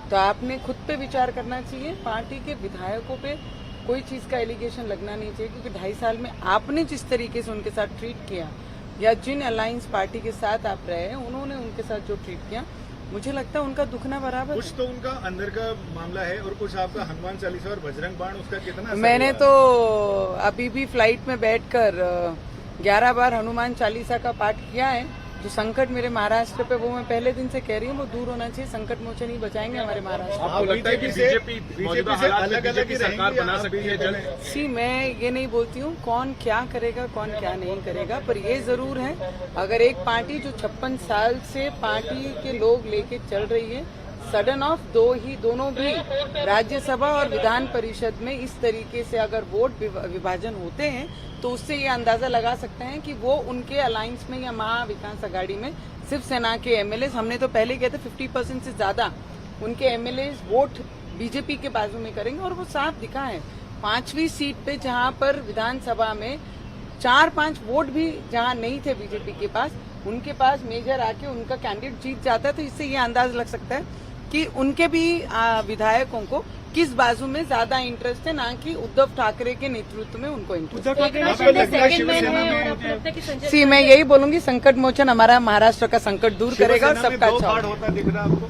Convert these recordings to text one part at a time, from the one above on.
तो आपने खुद पे विचार करना चाहिए। पार्टी के विधायकों पे कोई चीज का एलिगेशन लगना नहीं चाहिए, क्योंकि 2.5 साल में आपने जिस तरीके से उनके साथ ट्रीट किया या जिन अलायंस पार्टी के साथ आप रहे हैं उन्होंने उनके साथ जो ट्रीट किया, मुझे लगता है उनका दुखना बराबर। कुछ तो उनका अंदर का मामला है और कुछ आपका हनुमान चालीसा और बजरंग बाण, उसका कितना असर मैंने हुआ? तो अभी भी फ्लाइट में बैठकर 11 बार हनुमान चालीसा का पाठ किया है। जो संकट मेरे महाराष्ट्र पे, वो मैं पहले दिन से कह रही हूँ, वो दूर होना चाहिए। संकट मोचन ही बचाएंगे हमारे महाराष्ट्र। आपको लगता है कि बीजेपी मौजूदा हालात में बीजेपी सरकार बना सकती है जल्द? सी, मैं ये नहीं बोलती हूँ कौन क्या करेगा कौन क्या नहीं करेगा, पर ये जरूर है, अगर एक पार्टी जो 56 साल से पार्टी के लोग लेके चल रही है, सडन ऑफ दोनों भी राज्यसभा और विधान परिषद में इस तरीके से अगर वोट विभाजन होते हैं, तो उससे ये अंदाजा लगा सकते हैं कि वो उनके अलायंस में या महाविकास आघाड़ी में शिवसेना के एमएलए, हमने तो पहले कहते 50% से ज्यादा उनके एमएलए वोट बीजेपी के बाजू में करेंगे। और वो साफ दिखा है 5वीं सीट पे, जहां पर विधानसभा में 4-5 वोट भी जहां नहीं थे बीजेपी के पास, उनके पास मेजर आके उनका कैंडिडेट जीत जाता है। तो इससे ये अंदाज लग सकता है कि उनके भी विधायकों को किस बाजू में ज्यादा इंटरेस्ट है, ना कि उद्धव ठाकरे के नेतृत्व में उनको इंटरेस्ट है। सी, मैं यही बोलूंगी, संकट मोचन हमारा महाराष्ट्र का संकट दूर करेगा और सबका अच्छा होता दिख रहा आपको?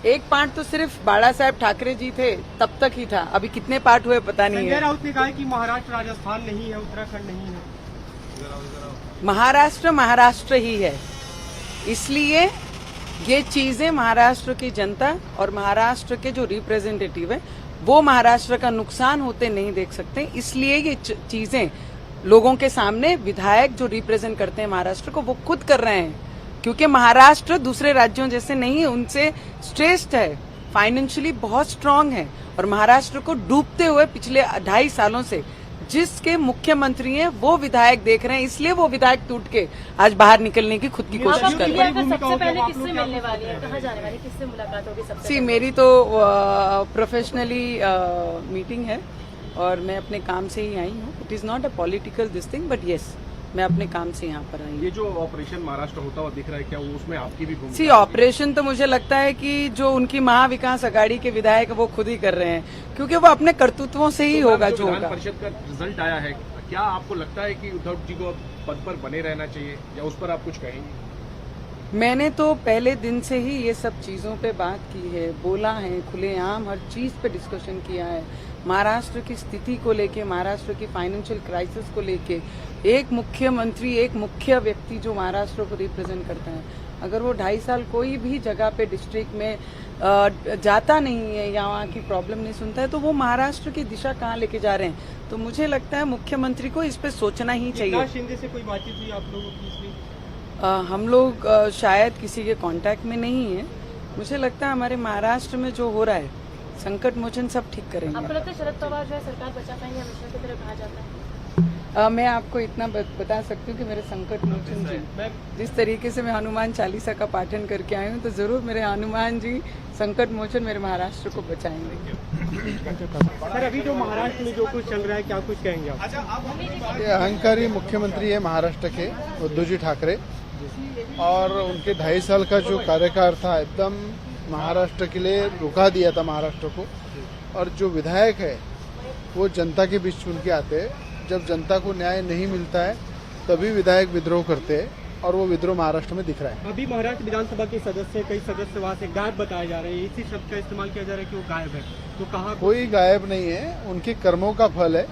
एक पार्ट तो सिर्फ बाला साहेब ठाकरे जी थे तब तक ही था, अभी कितने पार्ट हुए पता नहीं है। संजय राउत ने कहा कि महाराष्ट्र राजस्थान नहीं है, उत्तराखंड नहीं है। महाराष्ट्र ही है, इसलिए ये चीजें महाराष्ट्र की जनता और महाराष्ट्र के जो रिप्रेजेंटेटिव है वो महाराष्ट्र का नुकसान होते नहीं देख सकते। इसलिए ये चीजें लोगों के सामने विधायक जो रिप्रेजेंट करते हैं महाराष्ट्र को, वो खुद कर रहे हैं, क्योंकि महाराष्ट्र दूसरे राज्यों जैसे नहीं है, उनसे श्रेष्ठ है, फाइनेंशियली बहुत स्ट्रांग है। और महाराष्ट्र को डूबते हुए पिछले 2.5 सालों से जिसके मुख्यमंत्री हैं वो विधायक देख रहे हैं, इसलिए वो विधायक टूट के आज बाहर निकलने की खुद की कोशिश कर रहे हैं। सबसे पहले किससे मिलने वाली है, कहाँ जाने वाली, किससे मुलाकात होगी सबसे? सी, मेरी तो प्रोफेशनली मीटिंग है और मैं अपने काम से ही आई हूँ। It is not a political this thing, but yes, मैं अपने काम से यहाँ पर आई हूँ। ये जो ऑपरेशन महाराष्ट्र होता हुआ दिख रहा है, क्या वो उसमें आपकी भी भूमिका? सी, ऑपरेशन तो मुझे लगता है कि जो उनकी महाविकास आघाड़ी के विधायक वो खुद ही कर रहे हैं, क्योंकि वो अपने कर्तृत्वों से ही होगा जो होगा। विधान परिषद का रिजल्ट आया है, क्या आपको लगता है कि उद्धव जी को पद पर बने रहना चाहिए, या उस पर आप कुछ कहेंगे? मैंने तो पहले दिन से ही ये सब चीजों पे बात की है, बोला है, खुलेआम हर चीज पे डिस्कशन किया है। महाराष्ट्र की स्थिति को लेके, महाराष्ट्र की फाइनेंशियल क्राइसिस को लेके, एक मुख्यमंत्री, एक मुख्य व्यक्ति जो महाराष्ट्र को रिप्रेजेंट करता है, अगर वो 2.5 साल कोई भी जगह पे डिस्ट्रिक्ट में जाता नहीं है या वहाँ की प्रॉब्लम नहीं सुनता है, तो वो महाराष्ट्र की दिशा कहाँ लेके जा रहे हैं। तो मुझे लगता है मुख्यमंत्री को इस पे सोचना ही चाहिए। शिंदे से कोई बातचीत हुई आप लोगों की इसमें? हम लोग शायद किसी के कांटेक्ट में नहीं है। मुझे लगता है हमारे महाराष्ट्र में जो हो रहा है, संकट मोचन सब ठीक करेंगे। आपको लगता है शरद पवार जो है सरकार बचा पाएंगे, हमेशा की तरह कहा जाता है? मैं आपको इतना बता सकती हूँ कि मेरे संकट मोचन जी, जिस तरीके से मैं हनुमान चालीसा का पाठन करके आई हूँ, तो जरूर मेरे हनुमान जी संकट मोचन मेरे महाराष्ट्र को बचाएंगे। सर, अभी जो महाराष्ट्र में जो कुछ चल रहा है, क्या कुछ कहेंगे आप? ये अहंकारी मुख्यमंत्री है महाराष्ट्र के, उद्धव जी ठाकरे, और उनके 2.5 साल का जो कार्यकाल था एकदम महाराष्ट्र के लिए रुका दिया था महाराष्ट्र को। और जो विधायक है वो जनता के बीच चुन के आते हैं, जब जनता को न्याय नहीं मिलता है तभी विधायक विद्रोह करते हैं, और वो विद्रोह महाराष्ट्र में दिख रहा है। अभी महाराष्ट्र विधानसभा के सदस्य, कई सदस्य वहाँ से गायब बताए जा रहे हैं, इसी शब्द का इस्तेमाल किया जा रहा है कि वो गायब है, तो कहाँ? कोई गायब नहीं है, उनके कर्मों का फल है,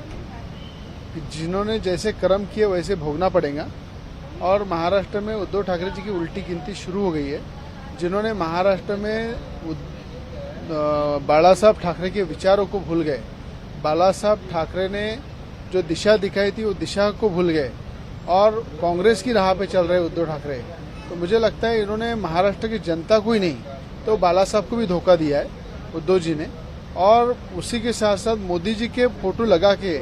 जिन्होंने जैसे कर्म किए वैसे भोगना पड़ेगा। और महाराष्ट्र में उद्धव ठाकरे जी की उल्टी गिनती शुरू हो गई है। जिन्होंने महाराष्ट्र में बाला साहब ठाकरे के विचारों को भूल गए, बाला साहब ठाकरे ने जो दिशा दिखाई थी वो दिशा को भूल गए और कांग्रेस की राह पे चल रहे उद्धव ठाकरे। तो मुझे लगता है इन्होंने महाराष्ट्र की जनता को ही नहीं तो बाला साहब को भी धोखा दिया है उद्धव जी ने। और उसी के साथ साथ मोदी जी के फोटो लगा के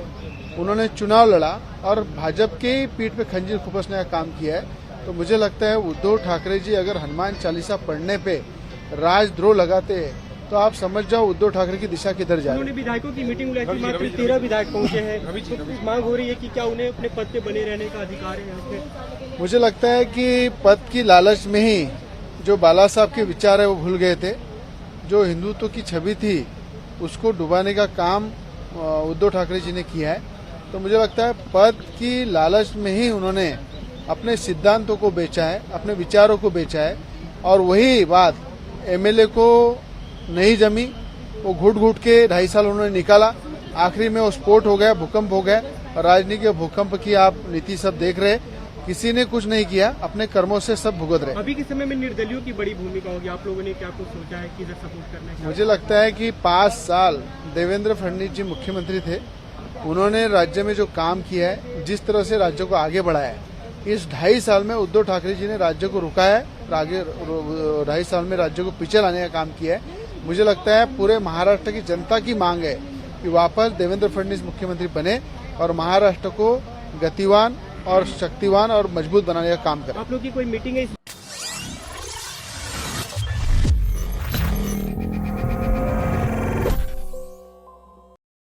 उन्होंने चुनाव लड़ा और भाजपा के पीठ पे खंजीर खुपसने का काम किया है। तो मुझे लगता है उद्धव ठाकरे जी अगर हनुमान चालीसा पढ़ने पे राजद्रोह लगाते हैं तो आप समझ जाओ उद्धव ठाकरे की दिशा किधर जा रही है। उन्होंने विधायकों की मीटिंग बुलाई थी, मात्र 13 विधायक पहुंचे हैं, तो मांग हो रही है कि क्या उन्हें अपने पद पे बने रहने का अधिकार है यहाँ पे? मुझे लगता है कि पद की लालच में ही जो बाला साहब के विचार है वो भूल गए थे। जो हिंदुत्व की छवि थी उसको डुबाने का काम उद्धव ठाकरे जी ने किया है। तो मुझे लगता है पद की लालच में ही उन्होंने अपने सिद्धांतों को बेचा है, अपने विचारों को बेचा है, और वही बात एमएलए को नहीं जमी। वो घुट घुट के 2.5 साल उन्होंने निकाला, आखिरी में वो स्फोट हो गया, भूकंप हो गया। और राजनीति के भूकंप की आप नीति सब देख रहे, किसी ने कुछ नहीं किया, अपने कर्मों से सब भुगत रहे। अभी के समय में निर्दलियों की बड़ी भूमिका होगी, आप लोगों ने क्या कुछ सोचा है, किधर सपोर्ट करना है? मुझे लगता है कि 5 साल देवेंद्र फडणवीस जी मुख्यमंत्री थे, उन्होंने राज्य में जो काम किया है, जिस तरह से राज्य को आगे बढ़ाया है, इस 2.5 साल में उद्धव ठाकरे जी ने राज्य को रुकाया है, आगे 2.5 साल में राज्य को पीछे लाने का काम किया है। मुझे लगता है पूरे महाराष्ट्र की जनता की मांग है कि वापस देवेंद्र फडणवीस मुख्यमंत्री बने और महाराष्ट्र को गतिवान और शक्तिवान और मजबूत बनाने का काम करें। आप लोग की कोई मीटिंग है इस